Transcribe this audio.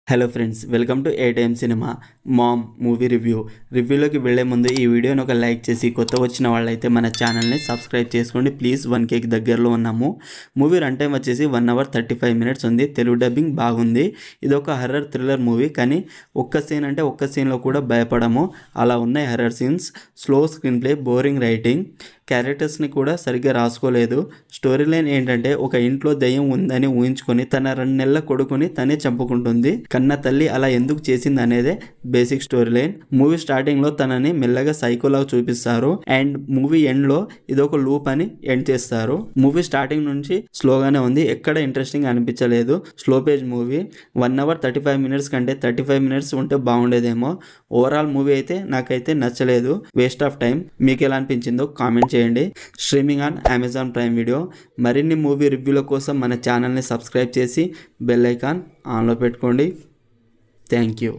Hello friends, welcome to a cinema mom movie రివ్యూలోకి వెళ్లే ముందు ఈ వీడియోని ఒక లైక్ చేసి కొత్త వచ్చిన వాళ్ళైతే మన ఛానల్ని సబ్స్క్రైబ్ చేసుకోండి ప్లీజ్. 1Kకి దగ్గరలో ఉన్నాము. మూవీ రన్ టైం వచ్చేసి 1 hour 35 minutes ఉంది. తెలుగు డబ్బింగ్ బాగుంది. ఇది ఒక హర్రర్ థ్రిల్లర్ మూవీ, కానీ ఒక్క సీన్ అంటే ఒక్క సీన్లో కూడా భయపడము, అలా ఉన్నాయి horror scenes. Slow screenplay, boring writing, క్యారెక్టర్స్ని కూడా సరిగ్గా రాసుకోలేదు. స్టోరీ లైన్ ఏంటంటే, ఒక ఇంట్లో దయ్యం ఉందని ఊహించుకొని తన 2 నెలల కొడుకుని తనే చంపుకుంటుంది. కన్న తల్లి అలా ఎందుకు చేసింది అనేదే basic story line. Movie starting లో తనని మెల్లగా సైకోలాగా చూపిస్తారు అండ్ మూవీ ఎండ్ లో ఇదొక లూప్ అని ఎండ్ చేస్తారు. మూవీ స్టార్టింగ్ నుంచి స్లోగానే ఉంది, ఎక్కడ ఇంట్రెస్టింగ్ అనిపించలేదు. Slow page movie. 1 hour 35 minutes కంటే 35 minutes ఉంటే బాగుండేదేమో. ఓవరాల్ మూవీ అయితే నాకైతే నచ్చలేదు, వేస్ట్ ఆఫ్ టైం. మీకు ఎలా అనిపించిందో కామెంట్ చేయండి. Streaming on Amazon prime video. మరిన్ని మూవీ రివ్యూల కోసం మన ఛానల్ని సబ్స్క్రైబ్ చేసి బెల్ ఐకాన్ ఆన్లో పెట్టుకోండి. Thank you.